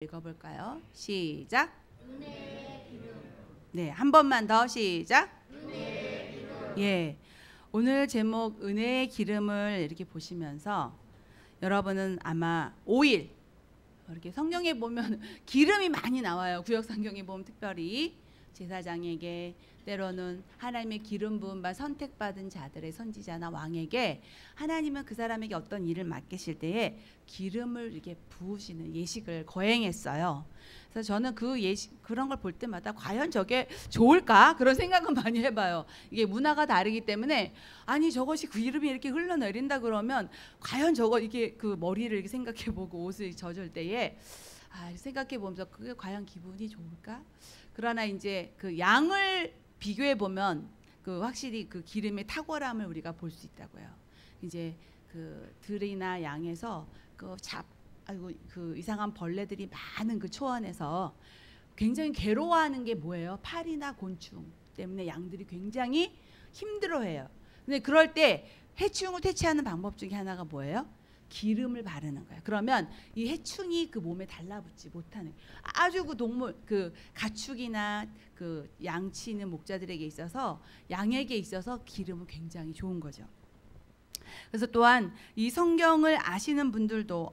읽어볼까요? 시작. 네, 한 번만 더 시작. 예, 오늘 제목 은혜의 기름을 이렇게 보시면서 여러분은 아마 오일, 이렇게 성경에 보면 기름이 많이 나와요. 구약 성경에 보면 특별히 제사장에게, 때로는 하나님의 기름 부음 받은 선택받은 자들의 선지자나 왕에게 하나님은 그 사람에게 어떤 일을 맡기실 때에 기름을 이렇게 부으시는 예식을 거행했어요. 그래서 저는 그 예식, 그런 걸 볼 때마다 과연 저게 좋을까? 그런 생각은 많이 해봐요. 이게 문화가 다르기 때문에 아니 저것이 그 기름이 이렇게 흘러내린다 그러면 과연 저거 이게 그 머리를 이렇게 생각해보고 옷을 젖을 때에 생각해보면서 그게 과연 기분이 좋을까? 그러나 이제 그 양을 비교해 보면 그 확실히 그 기름의 탁월함을 우리가 볼 수 있다고요. 이제 그 들이나 양에서 그 이상한 벌레들이 많은 그 초원에서 굉장히 괴로워하는 게 뭐예요? 파리나 곤충 때문에 양들이 굉장히 힘들어해요. 근데 그럴 때 해충을 퇴치하는 방법 중에 하나가 뭐예요? 기름을 바르는 거예요. 그러면 이 해충이 그 몸에 달라붙지 못하는, 아주 그 동물, 그 가축이나 그 양치는 목자들에게 있어서, 양에게 있어서 기름은 굉장히 좋은 거죠. 그래서 또한 이 성경을 아시는 분들도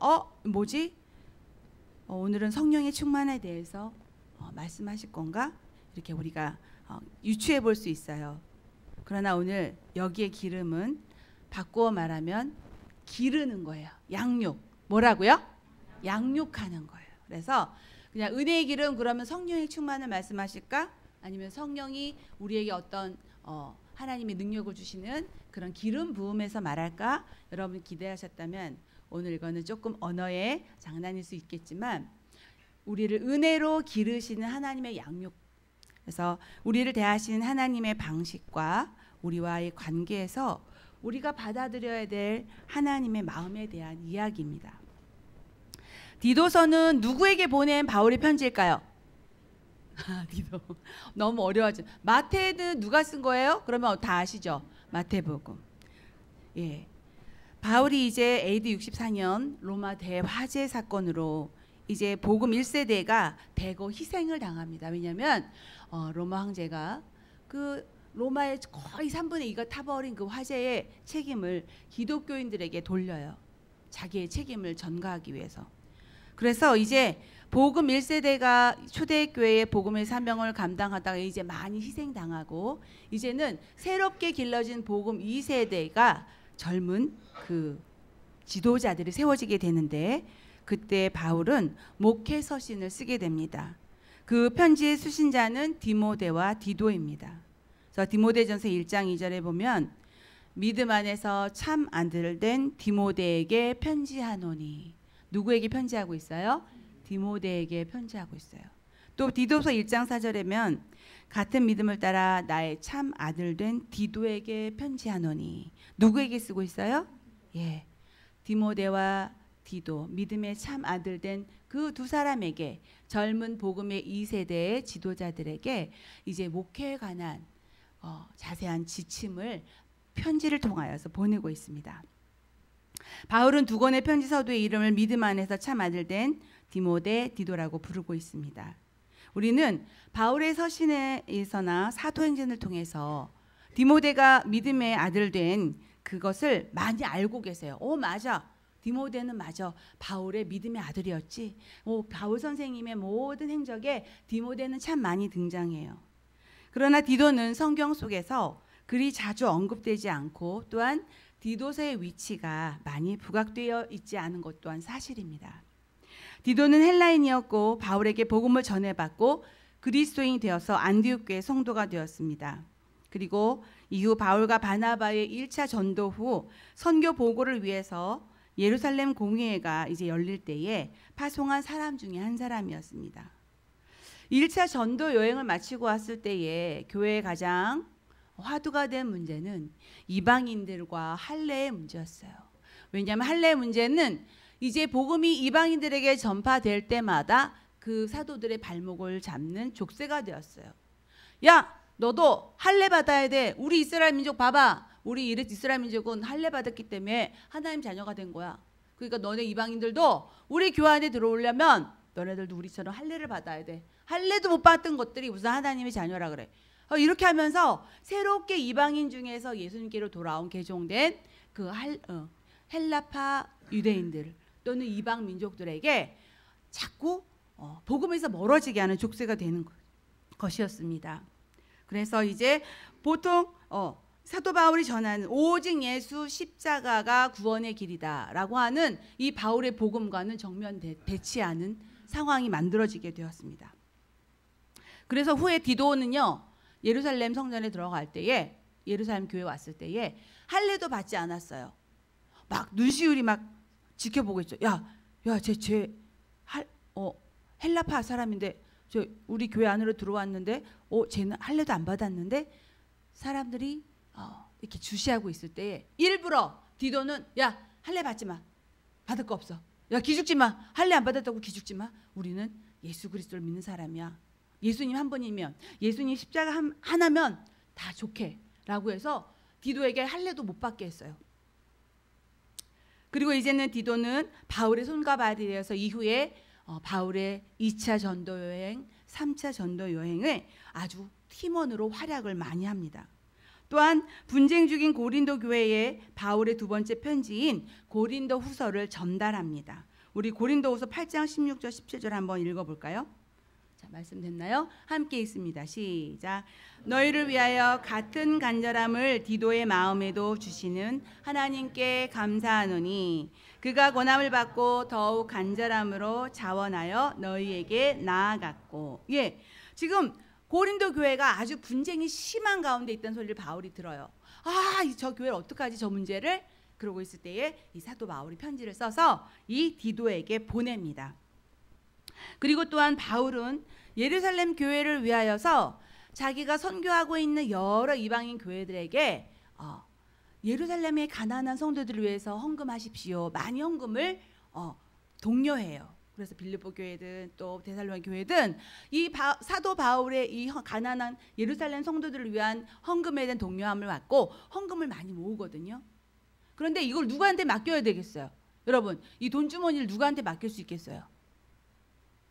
오늘은 성령의 충만에 대해서 말씀하실 건가? 이렇게 우리가 유추해 볼 수 있어요. 그러나 오늘 여기에 기름은 바꾸어 말하면 기르는 거예요. 양육. 뭐라고요? 양육하는 거예요. 그래서 그냥 은혜의 기름 그러면 성령의 충만을 말씀하실까? 아니면 성령이 우리에게 어떤 하나님의 능력을 주시는 그런 기름 부음에서 말할까? 여러분 기대하셨다면 오늘 이거는 조금 언어의 장난일 수 있겠지만 우리를 은혜로 기르시는 하나님의 양육, 그래서 우리를 대하시는 하나님의 방식과 우리와의 관계에서 우리가 받아들여야 될 하나님의 마음에 대한 이야기입니다. 디도서는 누구에게 보낸 바울의 편지일까요? 디도 너무 어려워하죠. 마태는 누가 쓴 거예요? 그러면 다 아시죠? 마태복음. 예, 바울이 이제 AD 64년 로마 대화재 사건으로 이제 복음 1세대가 대거 희생을 당합니다. 왜냐하면 로마 황제가 그 로마의 거의 3분의 2가 타버린 그 화재의 책임을 기독교인들에게 돌려요. 자기의 책임을 전가하기 위해서. 그래서 이제 복음 1세대가 초대교회의 복음의 사명을 감당하다가 이제 많이 희생당하고 이제는 새롭게 길러진 복음 2세대가 젊은 그 지도자들이 세워지게 되는데 그때 바울은 목회 서신을 쓰게 됩니다. 그 편지의 수신자는 디모데와 디도입니다. 그래서 디모데전서 1장 2절에 보면 믿음 안에서 참 아들 된 디모데에게 편지하노니. 누구에게 편지하고 있어요? 디모데에게 편지하고 있어요. 또 디도서 1장 4절에면 같은 믿음을 따라 나의 참 아들 된 디도에게 편지하노니. 누구에게 쓰고 있어요? 예, 디모데와 디도, 믿음의 참 아들 된 그 두 사람에게, 젊은 복음의 2세대의 지도자들에게 이제 목회에 관한 자세한 지침을 편지를 통하여서 보내고 있습니다. 바울은 두 권의 편지 서두의 이름을 믿음 안에서 참 아들 된 디모데, 디도라고 부르고 있습니다. 우리는 바울의 서신에서나 사도행전을 통해서 디모데가 믿음의 아들 된 그것을 많이 알고 계세요. 맞아. 디모데는 맞아. 바울의 믿음의 아들이었지. 바울 선생님의 모든 행적에 디모데는 참 많이 등장해요. 그러나 디도는 성경 속에서 그리 자주 언급되지 않고 또한 디도서의 위치가 많이 부각되어 있지 않은 것 또한 사실입니다. 디도는 헬라인이었고 바울에게 복음을 전해받고 그리스도인이 되어서 안디옥 교회 성도가 되었습니다. 그리고 이후 바울과 바나바의 1차 전도 후 선교 보고를 위해서 예루살렘 공회가 이제 열릴 때에 파송한 사람 중에 한 사람이었습니다. 1차 전도 여행을 마치고 왔을 때에 교회의 가장 화두가 된 문제는 이방인들과 할례의 문제였어요. 왜냐하면 할례의 문제는 이제 복음이 이방인들에게 전파될 때마다 그 사도들의 발목을 잡는 족쇄가 되었어요. 야, 너도 할례 받아야 돼. 우리 이스라엘 민족 봐봐. 우리 이스라엘 민족은 할례 받았기 때문에 하나님 자녀가 된 거야. 그러니까 너네 이방인들도 우리 교회 안에 들어오려면 너네들도 우리처럼 할례를 받아야 돼. 할례도 못 받던 것들이 무슨 하나님의 자녀라 그래. 이렇게 하면서 새롭게 이방인 중에서 예수님께로 돌아온 개종된 그 헬라파 유대인들 또는 이방 민족들에게 자꾸 복음에서 멀어지게 하는 족쇄가 되는 것이었습니다. 그래서 이제 보통 사도 바울이 전하는 오직 예수 십자가가 구원의 길이다라고 하는 이 바울의 복음과는 정면 대치하는 상황이 만들어지게 되었습니다. 그래서 후에 디도는요, 예루살렘 성전에 들어갈 때에, 예루살렘 교회 왔을 때에 할례도 받지 않았어요. 막 눈시울이 막 지켜보고 있죠. 쟤 헬라파 사람인데 저 우리 교회 안으로 들어왔는데 쟤는 할례도 안 받았는데, 사람들이 이렇게 주시하고 있을 때에 일부러 디도는 할례 받지 마. 받을 거 없어. 기죽지 마. 할례 안 받았다고 기죽지 마. 우리는 예수 그리스도를 믿는 사람이야. 예수님 한 분이면, 예수님 십자가 하나면 다 좋게 라고 해서 디도에게 할례도 못 받게 했어요. 그리고 이제는 디도는 바울의 손과 발이 되어서 이후에 바울의 2차 전도 여행, 3차 전도 여행을 아주 팀원으로 활약을 많이 합니다. 또한 분쟁 중인 고린도 교회에 바울의 두 번째 편지인 고린도 후서를 전달합니다. 우리 고린도 후서 8장 16절 17절 한번 읽어볼까요? 자, 말씀됐나요? 함께 읽습니다. 시작. 너희를 위하여 같은 간절함을 디도의 마음에도 주시는 하나님께 감사하노니 그가 권함을 받고 더욱 간절함으로 자원하여 너희에게 나아갔고. 지금 고린도 교회가 아주 분쟁이 심한 가운데 있다는 소리를 바울이 들어요. 저 교회를 어떡하지, 저 문제를? 그러고 있을 때에 이 사도 바울이 편지를 써서 이 디도에게 보냅니다. 그리고 또한 바울은 예루살렘 교회를 위하여서 자기가 선교하고 있는 여러 이방인 교회들에게 예루살렘의 가난한 성도들을 위해서 헌금하십시오. 많이 헌금을 독려해요. 그래서 빌립보 교회든 또 데살로니가 교회든 이 사도 바울의 이 가난한 예루살렘 성도들을 위한 헌금에 대한 독려함을 받고 헌금을 많이 모으거든요. 그런데 이걸 누구한테 맡겨야 되겠어요? 여러분, 이 돈 주머니를 누구한테 맡길 수 있겠어요?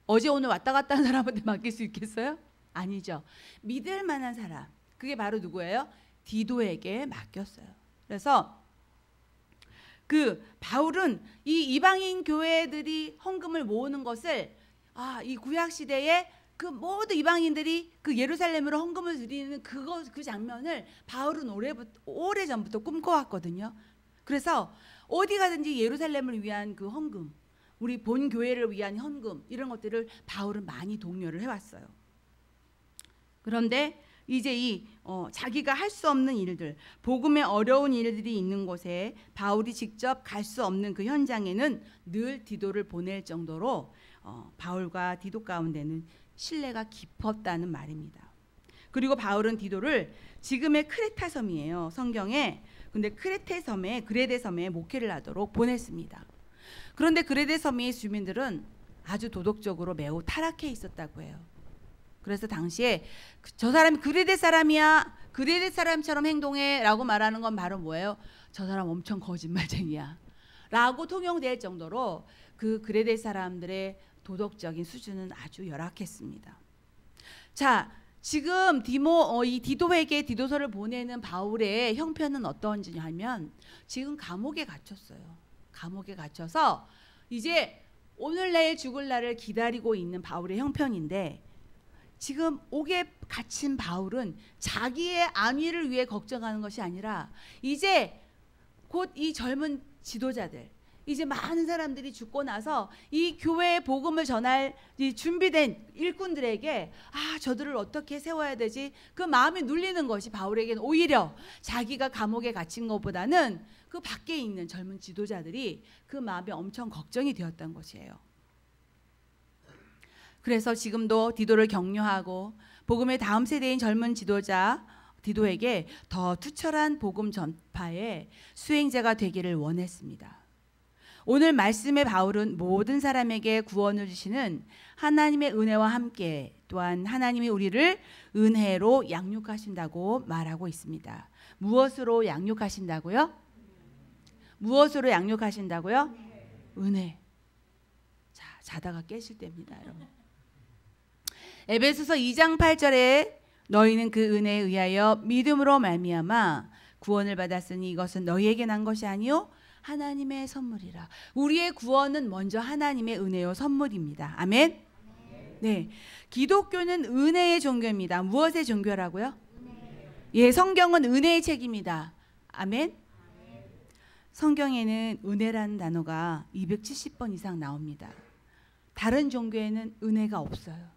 어제 오늘 왔다 갔다 한 사람한테 맡길 수 있겠어요? 아니죠. 믿을 만한 사람, 그게 바로 누구예요? 디도에게 맡겼어요. 그래서 바울은 이 이방인 교회들이 헌금을 모으는 것을 이 구약 시대에 그 모든 이방인들이 그 예루살렘으로 헌금을 드리는 그 장면을 바울은 오래 전부터 꿈꿔왔거든요. 그래서 어디 가든지 예루살렘을 위한 그 헌금, 우리 본 교회를 위한 헌금, 이런 것들을 바울은 많이 독려를 해왔어요. 그런데 이제 자기가 할 수 없는 일들, 복음의 어려운 일들이 있는 곳에 바울이 직접 갈 수 없는 그 현장에는 늘 디도를 보낼 정도로 바울과 디도 가운데는 신뢰가 깊었다는 말입니다. 그리고 바울은 디도를 지금의 크레타 섬이에요, 성경에. 근데 그레데 섬에 목회를 하도록 보냈습니다. 그런데 그레데 섬의 주민들은 아주 도덕적으로 매우 타락해 있었다고 해요. 그래서 당시에 저 사람이 그레데 사람이야, 그레데 사람처럼 행동해 라고 말하는 건 바로 뭐예요? 저 사람 엄청 거짓말쟁이야 라고 통용될 정도로 그 그레데 사람들의 도덕적인 수준은 아주 열악했습니다. 자, 지금 이 디도에게 디도서를 보내는 바울의 형편은 어떤지 하면 지금 감옥에 갇혔어요. 감옥에 갇혀서 이제 오늘 내일 죽을 날을 기다리고 있는 바울의 형편인데, 지금 옥에 갇힌 바울은 자기의 안위를 위해 걱정하는 것이 아니라 이제 곧 이 젊은 지도자들, 이제 많은 사람들이 죽고 나서 이 교회의 복음을 전할 이 준비된 일꾼들에게 저들을 어떻게 세워야 되지? 그 마음이 눌리는 것이 바울에게는 오히려 자기가 감옥에 갇힌 것보다는 그 밖에 있는 젊은 지도자들이 그 마음이 엄청 걱정이 되었던 것이에요. 그래서 지금도 디도를 격려하고 복음의 다음 세대인 젊은 지도자 디도에게 더 투철한 복음 전파의 수행자가 되기를 원했습니다. 오늘 말씀의 바울은 모든 사람에게 구원을 주시는 하나님의 은혜와 함께 또한 하나님이 우리를 은혜로 양육하신다고 말하고 있습니다. 무엇으로 양육하신다고요? 무엇으로 양육하신다고요? 은혜. 자, 자다가 깨실 때입니다, 여러분. 에베소서 2장 8절에 너희는 그 은혜에 의하여 믿음으로 말미암아 구원을 받았으니 이것은 너희에게 난 것이 아니요 하나님의 선물이라. 우리의 구원은 먼저 하나님의 은혜요 선물입니다. 아멘. 네, 기독교는 은혜의 종교입니다. 무엇의 종교라고요? 예, 성경은 은혜의 책입니다. 아멘. 성경에는 은혜라는 단어가 270번 이상 나옵니다. 다른 종교에는 은혜가 없어요.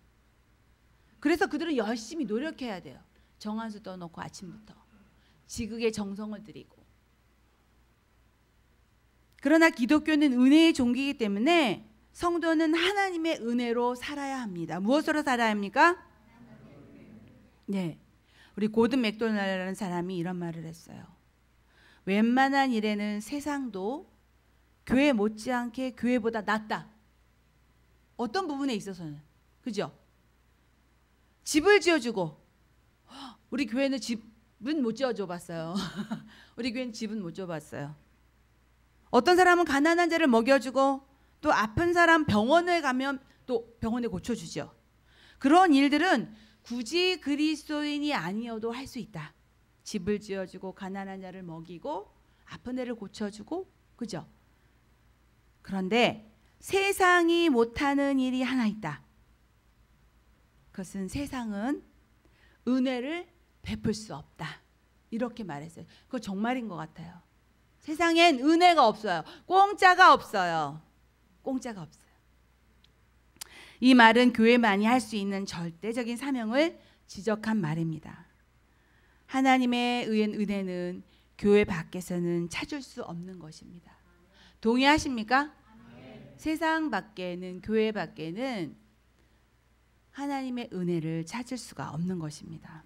그래서 그들은 열심히 노력해야 돼요. 정한수 떠놓고 아침부터 지극의 정성을 들이고. 그러나 기독교는 은혜의 종교이기 때문에 성도는 하나님의 은혜로 살아야 합니다. 무엇으로 살아야 합니까? 네, 우리 고든 맥도날드라는 사람이 이런 말을 했어요. 웬만한 일에는 세상도 교회 못지않게 교회보다 낫다. 어떤 부분에 있어서는. 그죠? 집을 지어주고, 우리 교회는 집은 못 지어줘 봤어요. 우리 교회는 집은 못 지어봤어요. 어떤 사람은 가난한 자를 먹여주고, 또 아픈 사람 병원에 가면 또 병원에 고쳐주죠. 그런 일들은 굳이 그리스도인이 아니어도 할 수 있다. 집을 지어주고 가난한 자를 먹이고 아픈 애를 고쳐주고, 그죠? 그런데 세상이 못하는 일이 하나 있다. 그것은 세상은 은혜를 베풀 수 없다. 이렇게 말했어요. 그거 정말인 것 같아요. 세상엔 은혜가 없어요. 공짜가 없어요. 공짜가 없어요. 이 말은 교회만이 할 수 있는 절대적인 사명을 지적한 말입니다. 하나님의 은혜는 교회 밖에서는 찾을 수 없는 것입니다. 동의하십니까? 세상 밖에는, 교회 밖에는 하나님의 은혜를 찾을 수가 없는 것입니다.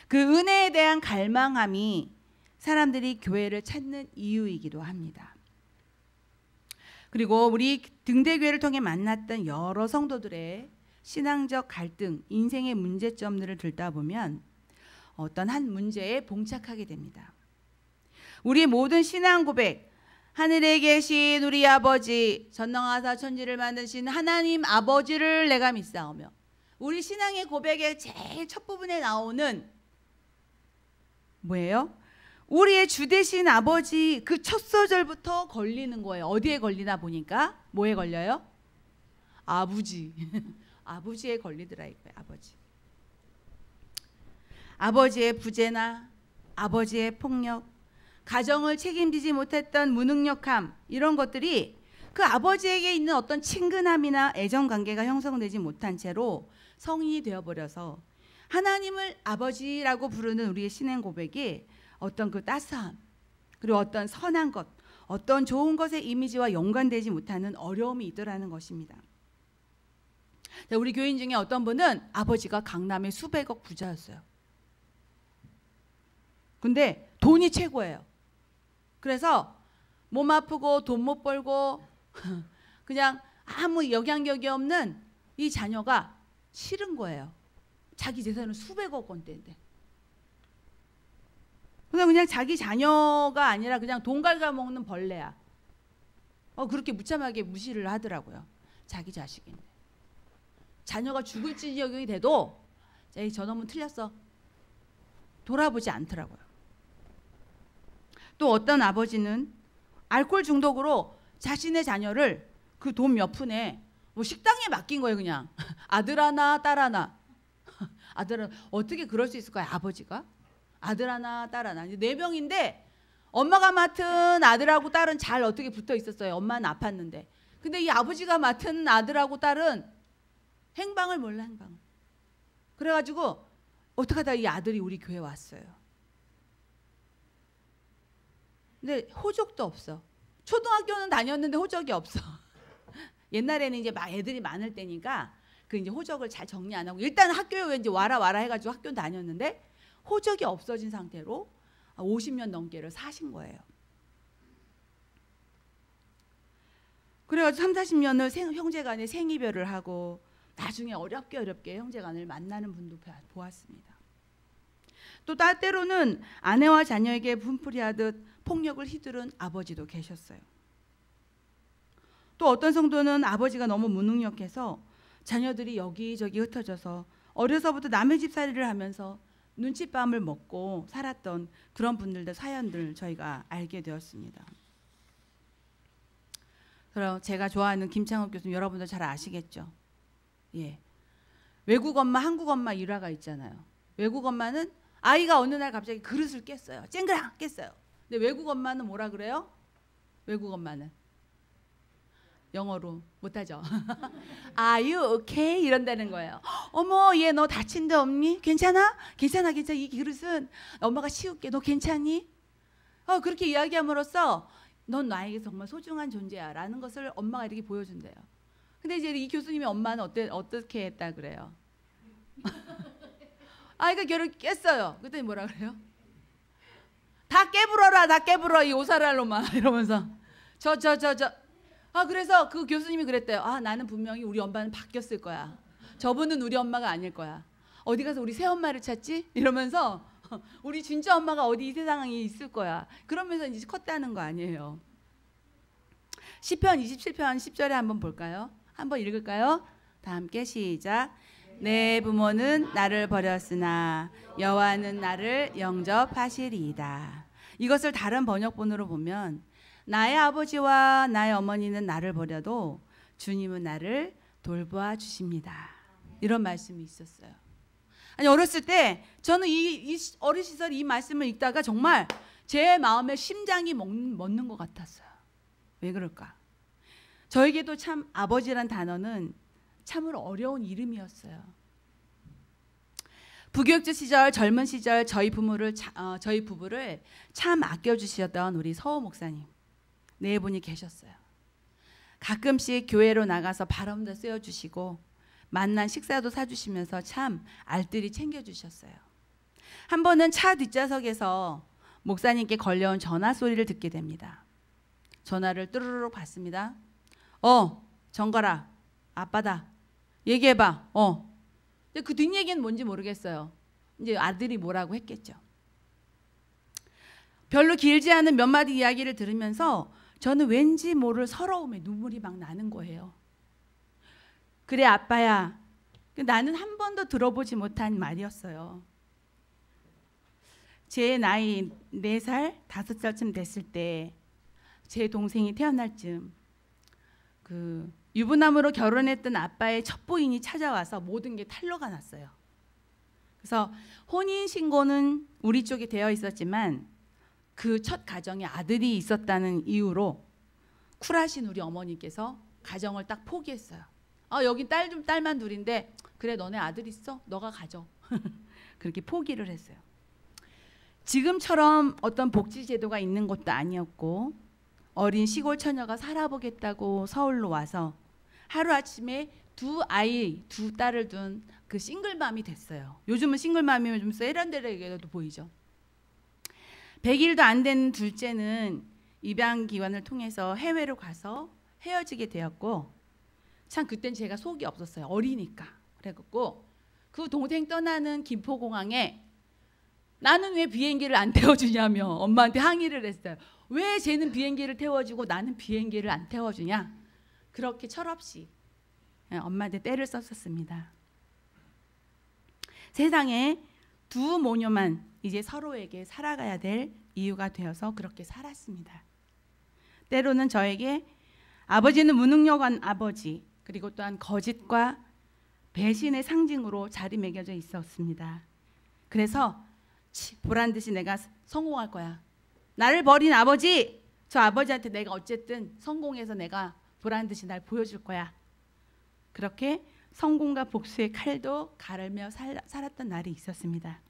그 은혜에 대한 갈망함이 사람들이 교회를 찾는 이유이기도 합니다. 그리고 우리 등대교회를 통해 만났던 여러 성도들의 신앙적 갈등, 인생의 문제점들을 들다 보면 어떤 한 문제에 봉착하게 됩니다. 우리 모든 신앙 고백, 하늘에 계신 우리 아버지, 전능하사 천지를 만드신 하나님 아버지를 내가 믿사오며, 우리 신앙의 고백의 제일 첫 부분에 나오는 뭐예요? 우리의 주 되신 아버지, 그 첫 소절부터 걸리는 거예요. 어디에 걸리나 보니까 뭐에 걸려요? 아버지. 아버지에 걸리더라 이거예요. 아버지. 아버지의 부재나 아버지의 폭력, 가정을 책임지지 못했던 무능력함, 이런 것들이 그 아버지에게 있는 어떤 친근함이나 애정관계가 형성되지 못한 채로 성인이 되어버려서 하나님을 아버지라고 부르는 우리의 신앙 고백이 어떤 그 따스함, 그리고 어떤 선한 것, 어떤 좋은 것의 이미지와 연관되지 못하는 어려움이 있더라는 것입니다. 우리 교인 중에 어떤 분은 아버지가 강남의 수백억 부자였어요. 근데 돈이 최고예요. 그래서 몸 아프고 돈 못 벌고 그냥 아무 영향력이 없는 이 자녀가 싫은 거예요. 자기 재산은 수백억 원대인데. 그냥 자기 자녀가 아니라 그냥 돈 갉아먹는 벌레야. 그렇게 무참하게 무시를 하더라고요. 자기 자식인데. 자녀가 죽을 지경이 돼도 저놈은 틀렸어. 돌아보지 않더라고요. 또 어떤 아버지는 알코올 중독으로 자신의 자녀를 그 돈 몇 푼에 식당에 맡긴 거예요. 그냥 아들 하나 딸 하나. 아들은 어떻게 그럴 수 있을까요? 아버지가 아들 하나 딸 하나 4명인데 엄마가 맡은 아들하고 딸은 잘 어떻게 붙어 있었어요. 엄마는 아팠는데. 근데 이 아버지가 맡은 아들하고 딸은 행방을 몰라. 행방을. 그래가지고 어떻게 하다 이 아들이 우리 교회 왔어요. 근데 호적도 없어. 초등학교는 다녔는데 호적이 없어. 옛날에는 이제 막 애들이 많을 때니까 그 이제 호적을 잘 정리 안 하고 일단 학교에 이제 와라 해가지고 학교 다녔는데 호적이 없어진 상태로 50년 넘게를 사신 거예요. 그래가지고 30-40년을 형제간에 생이별을 하고 나중에 어렵게 형제간을 만나는 분도 보았습니다. 또 때로는 아내와 자녀에게 분풀이하듯 폭력을 휘두른 아버지도 계셨어요. 또 어떤 성도는 아버지가 너무 무능력해서 자녀들이 여기저기 흩어져서 어려서부터 남의 집살이를 하면서 눈칫밥을 먹고 살았던 그런 분들의 사연들 저희가 알게 되었습니다. 그럼 제가 좋아하는 김창욱 교수님 여러분들 잘 아시겠죠? 예. 외국 엄마, 한국 엄마 일화가 있잖아요. 외국 엄마는 아이가 어느 날 갑자기 그릇을 깼어요. 쨍그랑 깼어요. 근데 외국 엄마는 뭐라 그래요? 외국 엄마는 영어로 못하죠. Are you okay? 이런다는 거예요. 어머, 얘 너 다친 데 없니? 괜찮아? 괜찮아, 괜찮아. 이 그릇은 엄마가 치울게. 너 괜찮니? 그렇게 이야기함으로써 넌 나에게 정말 소중한 존재야 라는 것을 엄마가 이렇게 보여준대요. 근데 이제 이 교수님의 엄마는 어떻게 했다 그래요? 아이가 결국 깼어요. 그랬더니 뭐라 그래요? 다 깨불어라, 다 깨불어, 이 오사랄로마 이러면서 그래서 그 교수님이 그랬대요. 나는 분명히 우리 엄마는 바뀌었을 거야. 저분은 우리 엄마가 아닐 거야. 어디 가서 우리 새엄마를 찾지? 이러면서 우리 진짜 엄마가 어디 이 세상에 있을 거야. 그러면서 이제 컸다는 거 아니에요. 시편 27편 10절에 한번 볼까요? 한번 읽을까요? 다 함께 시작. 내 부모는 나를 버렸으나 여호와는 나를 영접하시리이다. 이것을 다른 번역본으로 보면 나의 아버지와 나의 어머니는 나를 버려도 주님은 나를 돌보아 주십니다. 이런 말씀이 있었어요. 아니, 어렸을 때 저는 이 어린 시절 이 말씀을 읽다가 정말 제 마음에 심장이 멎는 것 같았어요. 왜 그럴까? 저에게도 참 아버지란 단어는 참으로 어려운 이름이었어요. 부교육자 시절, 젊은 시절 저희 부부를 참 아껴주셨던 우리 서호 목사님 네 분이 계셨어요. 가끔씩 교회로 나가서 바람도 쐬어주시고 만난 식사도 사주시면서 참 알뜰히 챙겨주셨어요. 한 번은 차 뒷좌석에서 목사님께 걸려온 전화 소리를 듣게 됩니다. 전화를 뚜루룩 받습니다. 정거라, 아빠다. 얘기해봐. 근데 그 뒷얘기는 뭔지 모르겠어요. 이제 아들이 뭐라고 했겠죠. 별로 길지 않은 몇 마디 이야기를 들으면서 저는 왠지 모를 서러움에 눈물이 막 나는 거예요. 그래 아빠야. 나는 한 번도 들어보지 못한 말이었어요. 제 나이 4살, 5살쯤 됐을 때 제 동생이 태어날 즈음 유부남으로 결혼했던 아빠의 첫 부인이 찾아와서 모든 게 탄로가 났어요. 그래서 혼인신고는 우리 쪽에 되어 있었지만 그 첫 가정에 아들이 있었다는 이유로 쿨하신 우리 어머니께서 가정을 딱 포기했어요. 여기 딸만 둘인데 그래 너네 아들 있어? 너가 가져. 그렇게 포기를 했어요. 지금처럼 어떤 복지제도가 있는 것도 아니었고 어린 시골 처녀가 살아보겠다고 서울로 와서 하루아침에 두 딸을 둔 그 싱글맘이 됐어요. 요즘은 싱글맘이면 좀 세련되게 보이죠. 100일도 안 된 둘째는 입양기관을 통해서 해외로 가서 헤어지게 되었고 참 그땐 제가 속이 없었어요. 어리니까. 그래갖고 그 동생 떠나는 김포공항에 나는 왜 비행기를 안 태워주냐며 엄마한테 항의를 했어요. 왜 쟤는 비행기를 태워주고 나는 비행기를 안 태워주냐. 그렇게 철없이 엄마한테 떼를 썼었습니다. 세상에 두 모녀만 이제 서로에게 살아가야 될 이유가 되어서 그렇게 살았습니다. 때로는 저에게 아버지는 무능력한 아버지 그리고 또한 거짓과 배신의 상징으로 자리매겨져 있었습니다. 그래서 보란듯이 내가 성공할 거야. 나를 버린 아버지, 저 아버지한테 내가 어쨌든 성공해서 내가 보란듯이 날 보여줄 거야. 그렇게 성공과 복수의 칼도 가르며 살았던 날이 있었습니다.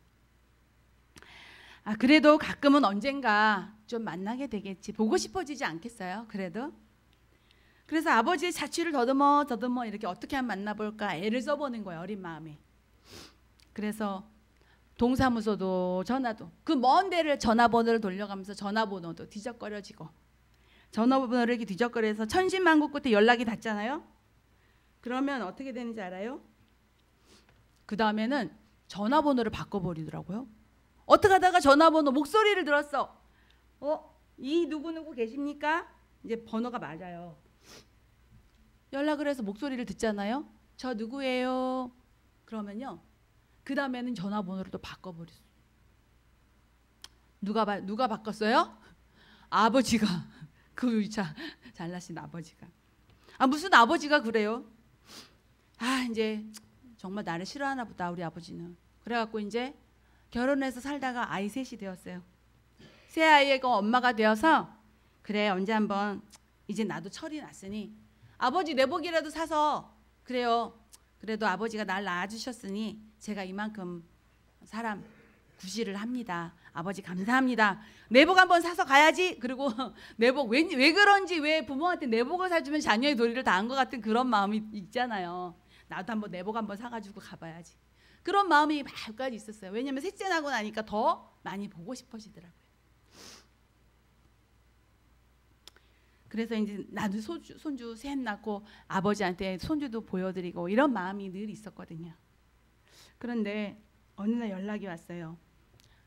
그래도 가끔은 언젠가 좀 만나게 되겠지. 보고 싶어지지 않겠어요? 그래서 아버지의 자취를 더듬어 이렇게 어떻게 하면 만나볼까 애를 써보는 거예요. 어린 마음에. 그래서 동사무소도 전화도 그 먼 데를 전화번호를 돌려가면서 전화번호도 뒤적거려지고 전화번호를 이렇게 뒤적거려서 천신만고 끝에 연락이 닿잖아요. 그러면 어떻게 되는지 알아요? 그 다음에는 전화번호를 바꿔버리더라고요. 어떻게 하다가 전화번호 목소리를 들었어. 이 누구누구 계십니까? 이제 번호가 맞아요. 연락을 해서 목소리를 듣잖아요. 저 누구예요? 그러면요. 그 다음에는 전화번호를 또 바꿔버렸어요. 누가 바꿨어요? 아버지가. 그 잘나신 아버지가. 무슨 아버지가 그래요? 이제 정말 나를 싫어하나 보다 우리 아버지는. 그래갖고 이제 결혼해서 살다가 아이 셋이 되었어요. 새 아이의 엄마가 되어서 그래 언제 한번 이제 나도 철이 났으니 아버지 내복이라도 사서 그래요. 그래도 아버지가 날 낳아주셨으니 제가 이만큼 사람 구실을 합니다. 아버지 감사합니다. 내복 한번 사서 가야지. 그리고 내복 왜 그런지 왜 부모한테 내복을 사주면 자녀의 도리를 다한 것 같은 그런 마음이 있잖아요. 나도 한번 내복 한번 사가지고 가봐야지. 그런 마음이 막까지 있었어요. 왜냐하면 셋째 나고 나니까 더 많이 보고 싶어지더라고요. 그래서 이제 나도 손주 셋 낳고 아버지한테 손주도 보여드리고 이런 마음이 늘 있었거든요. 그런데 어느 날 연락이 왔어요.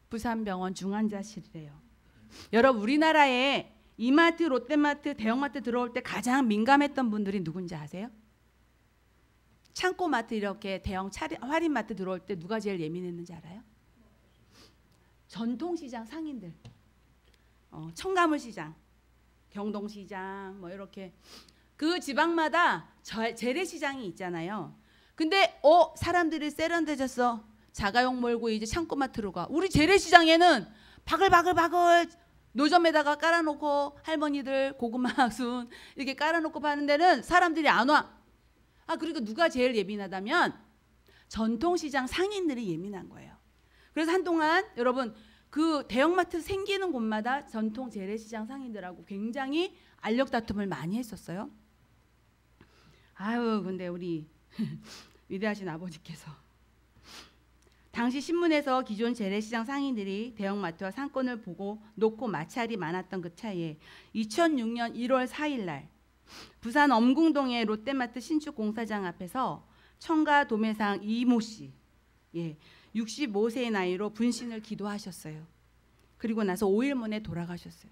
부산병원 중환자실이래요. 여러분 우리나라에 이마트, 롯데마트, 대형마트 들어올 때 가장 민감했던 분들이 누군지 아세요? 창고마트 이렇게 대형 할인마트 들어올 때 누가 제일 예민했는지 알아요? 전통시장 상인들. 청가물시장, 경동시장 뭐 이렇게 그 지방마다 재래시장이 있잖아요. 근데 사람들이 세련돼졌어. 자가용 몰고 이제 창고마트로 가. 우리 재래시장에는 바글바글 노점에다가 깔아놓고 할머니들 고구마 순 이렇게 깔아놓고 파는 데는 사람들이 안 와. 그리고 누가 제일 예민하다면 전통시장 상인들이 예민한 거예요. 그래서 한동안 여러분 그 대형마트 생기는 곳마다 전통 재래시장 상인들하고 굉장히 알력 다툼을 많이 했었어요. 근데 우리 위대하신 아버지께서 당시 신문에서 기존 재래시장 상인들이 대형마트와 상권을 보고 놓고 마찰이 많았던 그 차이에 2006년 1월 4일 날 부산 엄궁동의 롯데마트 신축 공사장 앞에서 청가 도매상 이모 씨 65세의 나이로 분신을 기도하셨어요. 그리고 나서 5일 만에 돌아가셨어요.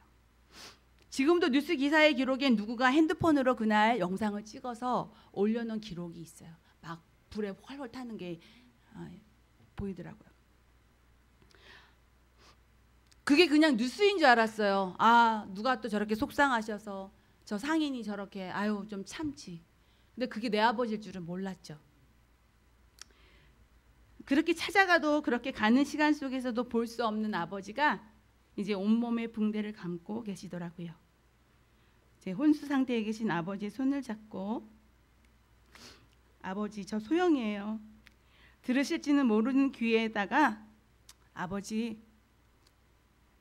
지금도 뉴스 기사의 기록엔 누구가 핸드폰으로 그날 영상을 찍어서 올려놓은 기록이 있어요. 막 불에 활활 타는 게 보이더라고요. 그게 그냥 뉴스인 줄 알았어요. 누가 또 저렇게 속상하셔서 저 상인이 저렇게 좀 참지. 근데 그게 내 아버지일 줄은 몰랐죠. 그렇게 찾아가도 그렇게 가는 시간 속에서도 볼 수 없는 아버지가 이제 온몸에 붕대를 감고 계시더라고요. 제 혼수 상태에 계신 아버지의 손을 잡고 아버지 저 소영이에요. 들으실지는 모르는 귀에다가 아버지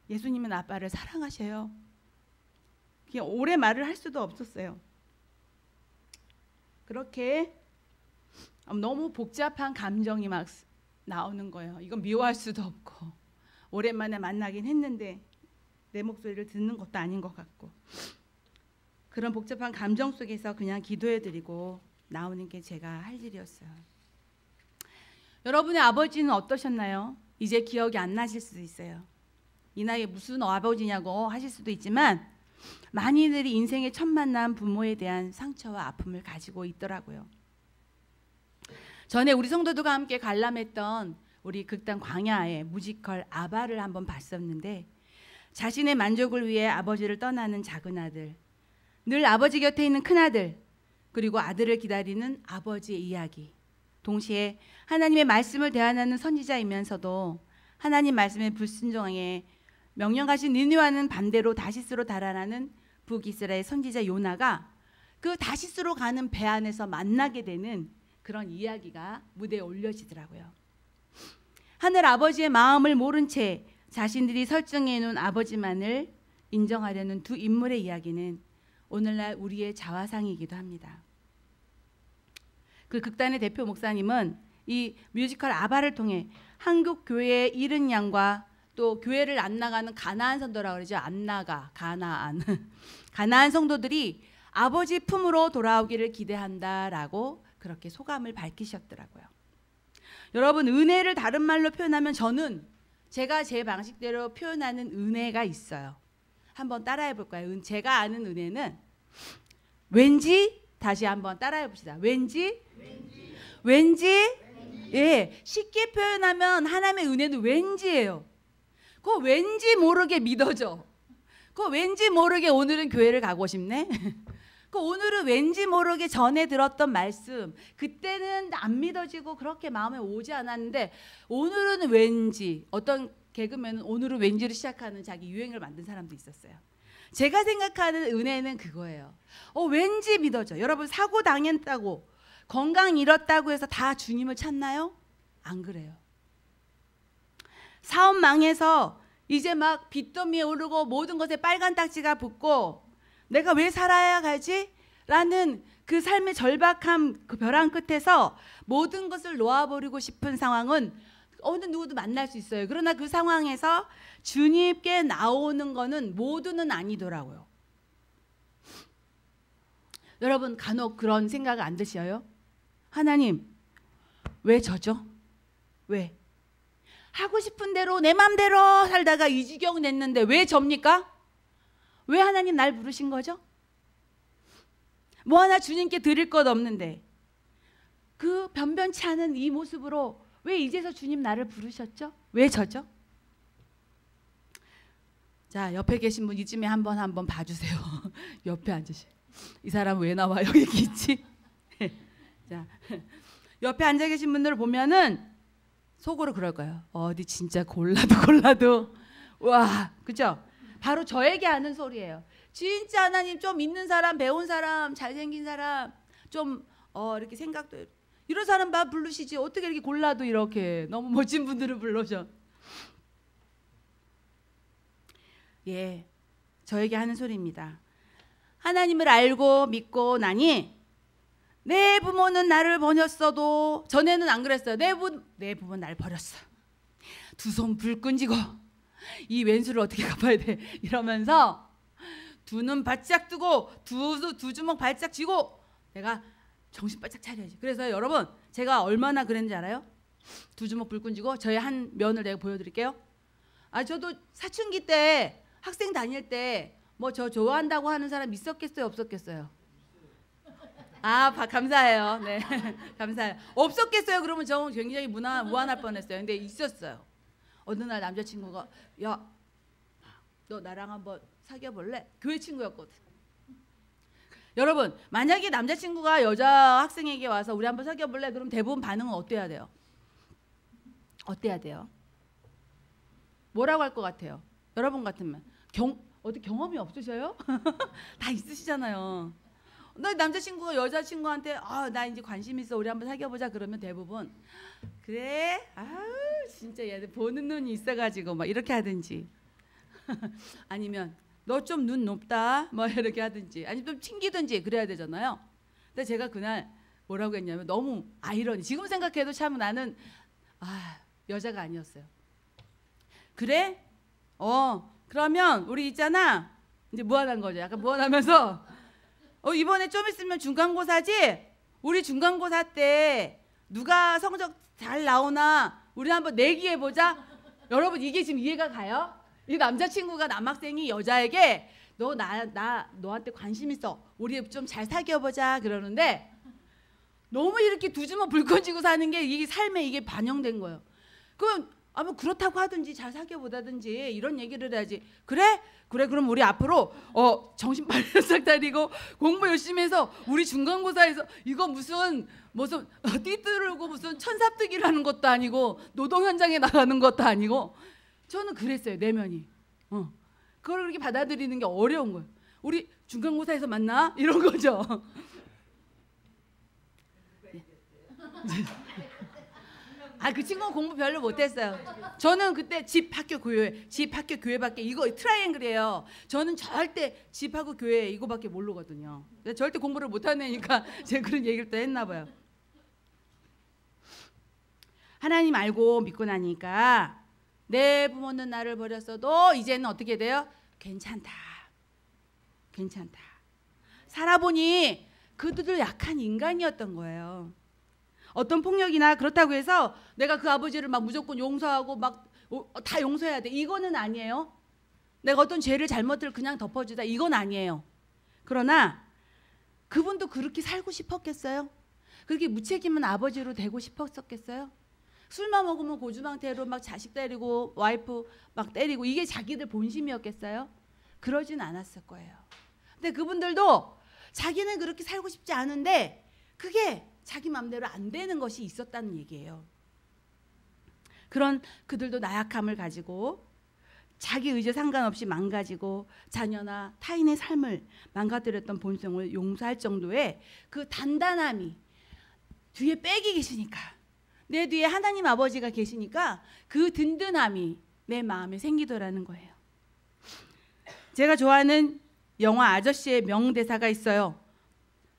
예수님은 아빠를 사랑하셔요. 그냥 오래 말을 할 수도 없었어요. 그렇게 너무 복잡한 감정이 막 나오는 거예요. 이건 미워할 수도 없고 오랜만에 만나긴 했는데 내 목소리를 듣는 것도 아닌 것 같고 그런 복잡한 감정 속에서 그냥 기도해드리고 나오는 게 제가 할 일이었어요. 여러분의 아버지는 어떠셨나요? 이제 기억이 안 나실 수도 있어요. 이 나이에 무슨 아버지냐고 하실 수도 있지만 많이들이 인생의 첫 만남 부모에 대한 상처와 아픔을 가지고 있더라고요. 전에 우리 성도들과 함께 관람했던 우리 극단 광야의 뮤지컬 아바를 한번 봤었는데 자신의 만족을 위해 아버지를 떠나는 작은 아들, 늘 아버지 곁에 있는 큰아들, 그리고 아들을 기다리는 아버지의 이야기, 동시에 하나님의 말씀을 대하는 선지자이면서도 하나님 말씀에 불순종해 명령하신 니느웨와는 반대로 다시스로 달아나는 북이스라엘 선지자 요나가 그 다시스로 가는 배 안에서 만나게 되는 그런 이야기가 무대에 올려지더라고요. 하늘 아버지의 마음을 모른 채 자신들이 설정해 놓은 아버지만을 인정하려는 두 인물의 이야기는 오늘날 우리의 자화상이기도 합니다. 그 극단의 대표 목사님은 이 뮤지컬 아바를 통해 한국 교회의 잃은 양과 또 교회를 안 나가는 가나안 성도라고 그러죠. 안 나가 가나안 가나안 성도들이 아버지 품으로 돌아오기를 기대한다라고 그렇게 소감을 밝히셨더라고요. 여러분 은혜를 다른 말로 표현하면 저는 제가 제 방식대로 표현하는 은혜가 있어요. 한번 따라해 볼까요? 제가 아는 은혜는 왠지 다시 한번 따라해 봅시다. 왠지? 왠지? 예, 쉽게 표현하면 하나님의 은혜는 왠지예요. 그거 왠지 모르게 믿어져. 그거 왠지 모르게 오늘은 교회를 가고 싶네. 그 오늘은 왠지 모르게 전에 들었던 말씀, 그때는 안 믿어지고 그렇게 마음에 오지 않았는데 오늘은 왠지, 어떤 개그맨은 오늘은 왠지를 시작하는 자기 유행을 만든 사람도 있었어요. 제가 생각하는 은혜는 그거예요. 왠지 믿어져. 여러분, 사고 당했다고, 건강 잃었다고 해서 다 주님을 찾나요? 안 그래요. 사업 망해서 이제 막 빚더미에 오르고 모든 것에 빨간 딱지가 붙고 내가 왜 살아야 가지? 라는 그 삶의 절박함, 그 벼랑 끝에서 모든 것을 놓아버리고 싶은 상황은 어느 누구도 만날 수 있어요. 그러나 그 상황에서 주님께 나오는 거는 모두는 아니더라고요. 여러분, 간혹 그런 생각 안 드셔요? 하나님, 왜 저죠? 왜? 하고 싶은 대로 내 맘대로 살다가 이 지경 냈는데 왜 접니까? 왜 하나님 날 부르신 거죠? 뭐 하나 주님께 드릴 것 없는데 그 변변치 않은 이 모습으로 왜 이제서 주님 나를 부르셨죠? 왜 저죠? 자, 옆에 계신 분 이쯤에 한번 봐주세요. 옆에 앉으시. 이 사람 왜 나와 여기 있지? 자, 옆에 앉아 계신 분들을 보면은 속으로 그럴 거예요. 어디 진짜 골라도 와, 그죠? 바로 저에게 하는 소리예요. 진짜 하나님 좀 믿는 사람, 배운 사람, 잘생긴 사람, 좀 이렇게 생각도 이런 사람 봐 부르시지 어떻게 이렇게 골라도 이렇게 너무 멋진 분들을 불러셔. 예, 저에게 하는 소리입니다. 하나님을 알고 믿고 나니 내 부모는 나를 버렸어도 전에는 안 그랬어요. 내 부모는 나를 버렸어. 두 손 불 끈지고 이 왼수를 어떻게 갚아야 돼 이러면서 두 눈 바짝 뜨고 두 주먹 발짝 쥐고 내가 정신 바짝 차려야지. 그래서 여러분, 제가 얼마나 그랬는지 알아요? 두 주먹 불 끈지고 저의 한 면을 내가 보여드릴게요. 저도 사춘기 때 학생 다닐 때 뭐 저 좋아한다고 하는 사람 있었겠어요, 없었겠어요? 감사해요. 네, 감사해요. 없었겠어요? 그러면 저 굉장히 무안할 뻔했어요. 근데 있었어요. 어느 날 남자친구가 야, 너 나랑 한번 사귀어 볼래? 교회 친구였거든. 여러분, 만약에 남자친구가 여자 학생에게 와서 우리 한번 사귀어 볼래? 그럼 대부분 반응은 어때야 돼요? 어때야 돼요? 뭐라고 할 것 같아요? 여러분 같으면 어디 경험이 없으셔요? 다 있으시잖아요. 너 남자친구가 여자친구한테 나 이제 관심 있어 우리 한번 사귀어보자 그러면 대부분 그래? 진짜 얘들 보는 눈이 있어가지고 막 이렇게 하든지 아니면 너 좀 눈 높다 뭐 이렇게 하든지 아니면 좀 튕기든지 그래야 되잖아요. 근데 제가 그날 뭐라고 했냐면 너무 아이러니, 지금 생각해도 참 나는 여자가 아니었어요. 그래? 그러면 우리 있잖아 이제 무한한 거죠. 약간 무한하면서 이번에 좀 있으면 중간고사지? 우리 중간고사 때 누가 성적 잘 나오나 우리 한번 내기해보자. 여러분, 이게 지금 이해가 가요? 이 남자친구가 남학생이 여자에게 나 너한테 관심 있어 우리 좀 잘 사귀어보자 그러는데 너무 이렇게 두 주먹 불 켜지고 사는 게 이게 삶에 이게 반영된 거예요. 그럼 뭐 그렇다고 하든지 잘 사귀어보다든지 이런 얘기를 해야지. 그래? 그럼 우리 앞으로 정신 바짝 차리고 공부 열심히 해서 우리 중간고사에서 이거 무슨 띠뜨르고 무슨 천삽뜨기를 하는 것도 아니고 노동 현장에 나가는 것도 아니고 저는 그랬어요. 내면이 그걸 그렇게 받아들이는 게 어려운 거예요. 우리 중간고사에서 만나? 이런 거죠. 그 친구는 공부 별로 못했어요. 저는 그때 집, 학교, 교회밖에 이거 트라이앵글이에요. 저는 절대 집하고 교회 이거밖에 모르거든요. 절대 공부를 못하는 애니까 제가 그런 얘기를 또 했나 봐요. 하나님 알고 믿고 나니까 내 부모는 나를 버렸어도 이제는 어떻게 돼요? 괜찮다. 살아보니 그들도 약한 인간이었던 거예요. 어떤 폭력이나 그렇다고 해서 내가 그 아버지를 막 무조건 용서하고 막 다 용서해야 돼 이거는 아니에요. 내가 어떤 죄를 잘못을 그냥 덮어주다 이건 아니에요. 그러나 그분도 그렇게 살고 싶었겠어요? 그렇게 무책임한 아버지로 되고 싶었었겠어요? 술만 먹으면 고주망태로 막 자식 때리고 와이프 막 때리고 이게 자기들 본심이었겠어요? 그러진 않았을 거예요. 근데 그분들도 자기는 그렇게 살고 싶지 않은데 그게 자기 마음대로 안 되는 것이 있었다는 얘기예요. 그런 그들도 나약함을 가지고 자기 의지에 상관없이 망가지고 자녀나 타인의 삶을 망가뜨렸던 본성을 용서할 정도의 그 단단함이 뒤에 빽이 계시니까, 내 뒤에 하나님 아버지가 계시니까 그 든든함이 내 마음에 생기더라는 거예요. 제가 좋아하는 영화 아저씨의 명대사가 있어요.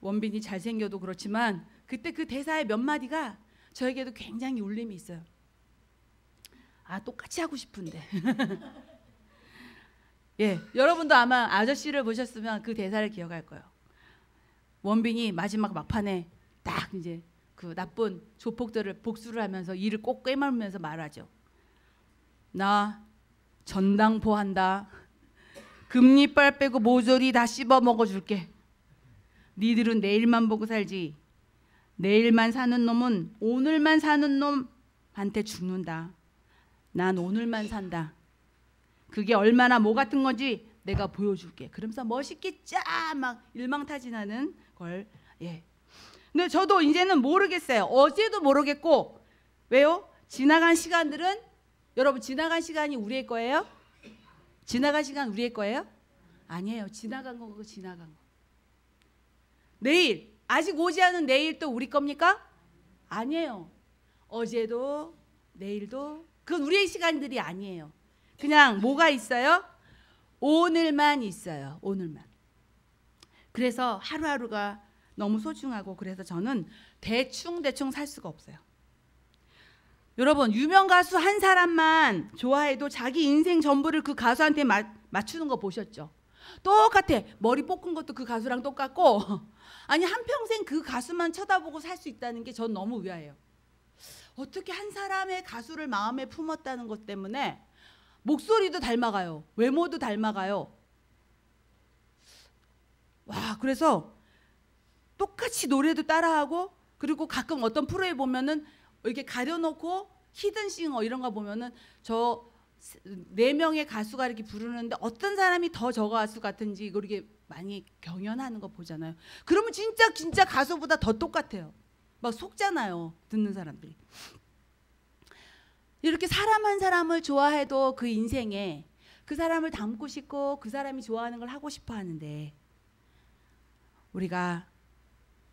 원빈이 잘생겨도 그렇지만 그때 그 대사의 몇 마디가 저에게도 굉장히 울림이 있어요. 아, 똑같이 하고 싶은데. 예, 여러분도 아마 아저씨를 보셨으면 그 대사를 기억할 거예요. 원빈이 마지막 막판에 딱 이제 그 나쁜 조폭들을 복수를 하면서 이를 꼭 꿰매면서 말하죠. 나 전당포 한다. 금리빨 빼고 모조리 다 씹어 먹어줄게. 니들은 내일만 보고 살지. 내일만 사는 놈은 오늘만 사는 놈한테 죽는다. 난 오늘만 산다. 그게 얼마나 뭐 같은 건지 내가 보여줄게. 그러면서 멋있게 짜 막 일망타진하는 걸. 예. 근데 저도 이제는 모르겠어요. 어제도 모르겠고. 왜요? 지나간 시간들은, 여러분 지나간 시간이 우리의 거예요? 지나간 시간 우리의 거예요? 아니에요. 지나간 거 그거 지나간 거. 내일, 아직 오지 않은 내일 또 우리 겁니까? 아니에요. 어제도 내일도 그건 우리의 시간들이 아니에요. 그냥 뭐가 있어요? 오늘만 있어요. 오늘만. 그래서 하루하루가 너무 소중하고, 그래서 저는 대충 살 수가 없어요. 여러분, 유명 가수 한 사람만 좋아해도 자기 인생 전부를 그 가수한테 맞추는 거 보셨죠? 똑같아. 머리 볶은 것도 그 가수랑 똑같고 아니 한평생 그 가수만 쳐다보고 살 수 있다는 게 전 너무 의아해요. 어떻게 한 사람의 가수를 마음에 품었다는 것 때문에 목소리도 닮아가요. 외모도 닮아가요. 와, 그래서 똑같이 노래도 따라하고, 그리고 가끔 어떤 프로에 보면은 이렇게 가려놓고 히든싱어 이런 거 보면은 저 4명의 가수가 이렇게 부르는데 어떤 사람이 더 저 가수 같은지 그렇게 많이 경연하는 거 보잖아요. 그러면 진짜 가수보다 더 똑같아요. 막 속잖아요, 듣는 사람들이. 이렇게 사람 한 사람을 좋아해도 그 인생에 그 사람을 닮고 싶고 그 사람이 좋아하는 걸 하고 싶어 하는데, 우리가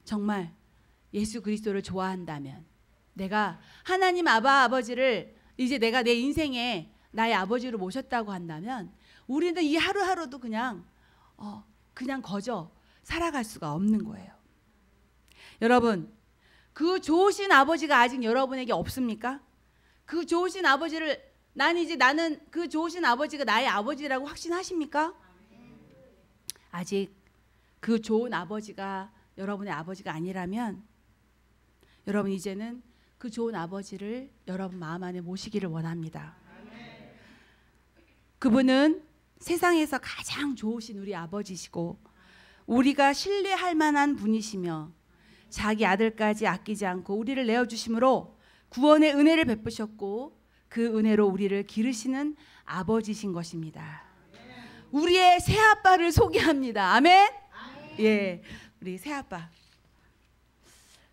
정말 예수 그리스도를 좋아한다면, 내가 하나님 아버지를 이제 내가 내 인생에 나의 아버지로 모셨다고 한다면, 우리는 이 하루하루도 그냥 거저 살아갈 수가 없는 거예요. 여러분, 그 좋으신 아버지가 아직 여러분에게 없습니까? 그 좋으신 아버지를 나는 그 좋으신 아버지가 나의 아버지라고 확신하십니까? 아직 그 좋은 아버지가 여러분의 아버지가 아니라면, 여러분 이제는 그 좋은 아버지를 여러분 마음 안에 모시기를 원합니다. 그분은 세상에서 가장 좋으신 우리 아버지시고 우리가 신뢰할 만한 분이시며 자기 아들까지 아끼지 않고 우리를 내어주심으로 구원의 은혜를 베푸셨고 그 은혜로 우리를 기르시는 아버지신 것입니다. 우리의 새아빠를 소개합니다. 아멘? 예, 우리 새아빠,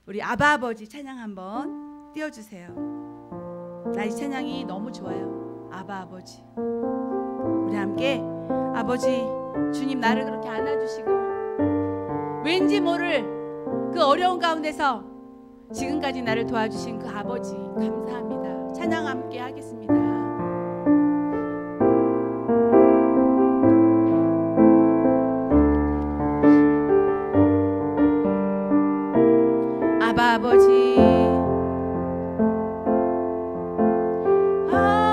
우리 아바 아버지 찬양 한번 띄워주세요. 나 이 찬양이 너무 좋아요. 아바 아버지. 우리 함께 아버지 주님 나를 그렇게 안아주시고 왠지 모를 그 어려운 가운데서 지금까지 나를 도와주신 그 아버지 감사합니다. 찬양 함께 하겠습니다. 아바 아버지, 아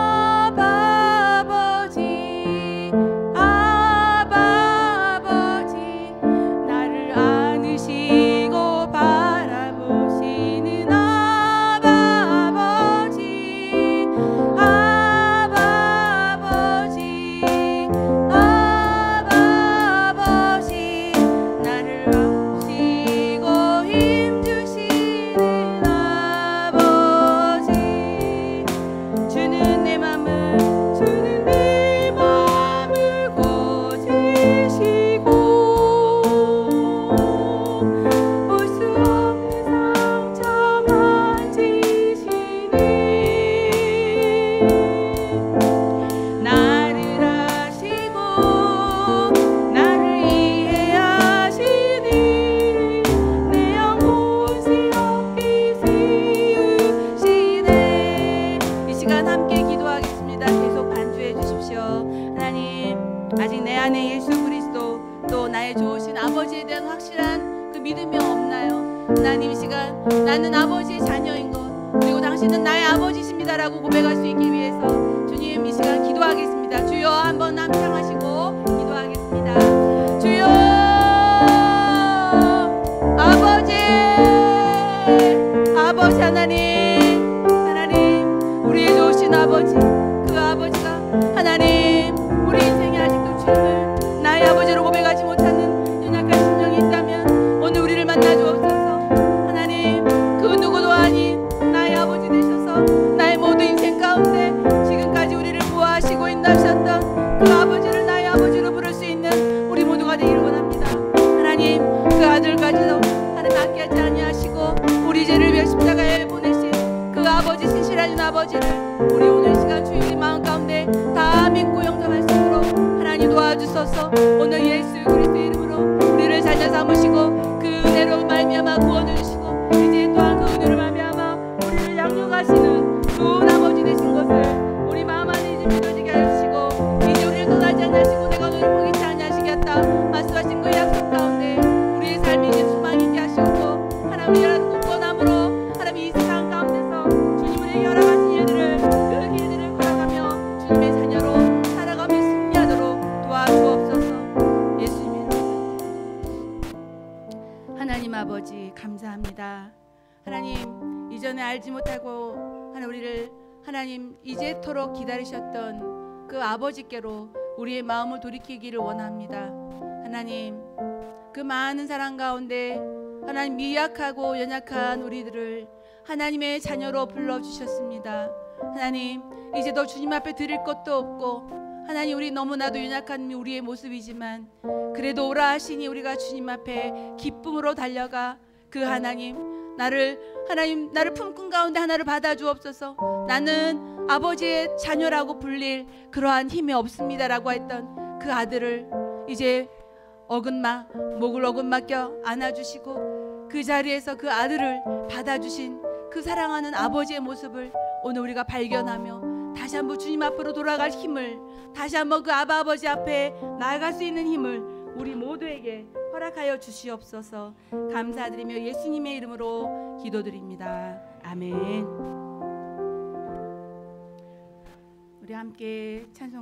나는 아버지의 자녀인 것, 그리고 당신은 나의 아버지십니다라고 고백할 수 있기 위해서 주님 이 시간 기도하겠습니다. 주여 한번 함창하시고 기도하겠습니다. 주여 아버지, 아버지 하나님, 하나님 우리의 좋으신 아버지, 그 아버지가 하나님 우리 인생에 아직도 주님을 나의 아버지로 고백하지 못하는 연약한 심령이 있다면 오늘 우리를 만나 주옵소서. 하나님 그 누구도 아닌 나의 아버지 되셔서 나의 모든 인생 가운데 지금까지 우리를 보호하시고 인도하셨던 그 아버지를 나의 아버지로 부를 수 있는 우리 모두가 되기를 원합니다. 하나님 그 아들까지도 하나님 아끼지 아니하시고 우리 죄를 위해 십자가에 보내신 그 아버지, 신실하신 아버지를 우리 오늘 시간 주의 우리 마음 가운데 다 믿고 영접할 수 있도록 하나님 도와주소서. 오늘 예수 그리스도의 이름으로 우리를 자녀 삼으시고 그 은혜로 말미암아 구원을 주시고 이제 또한 그 은혜로 말미암아 우리를 양육하시는 좋은 아버지 되신 것을 우리 마음 안에 이제 믿어지게 하시고 이제 우리를 떠나지 않으시고 내가 너를 포기치 아니하시겠다 말씀하신 그 약속 가운데 우리의 삶이 이제 소망이 있게 하시고 하나님의 열한 굳건함으로 하나님 이 세상 가운데서 주님의 열악하신 일들을 그 길들을 걸어가며 주님의 자녀로 살아가며 승리하도록 도와주옵소서. 예수님의 이름으로. 하나님 아버지 감사합니다. 하나님 이전에 알지 못하고 하나님 우리를 하나님 이제토록 기다리셨던 그 아버지께로 우리의 마음을 돌이키기를 원합니다. 하나님 그 많은 사랑 가운데 하나님 미약하고 연약한 우리들을 하나님의 자녀로 불러주셨습니다. 하나님 이제 더 주님 앞에 드릴 것도 없고 하나님 우리 너무나도 연약한 우리의 모습이지만 그래도 오라 하시니 우리가 주님 앞에 기쁨으로 달려가 그 하나님 나를 품꾼 가운데 하나를 받아 주옵소서. 나는 아버지의 자녀라고 불릴 그러한 힘이 없습니다라고 했던 그 아들을 이제 목을 어긋마 껴 안아주시고 그 자리에서 그 아들을 받아주신 그 사랑하는 아버지의 모습을 오늘 우리가 발견하며 다시 한번 주님 앞으로 돌아갈 힘을, 다시 한번 그 아버지 앞에 나아갈 수 있는 힘을 우리 모두에게 허락하여 주시옵소서. 감사드리며 예수님의 이름으로 기도드립니다. 아멘. 우리 함께 찬송가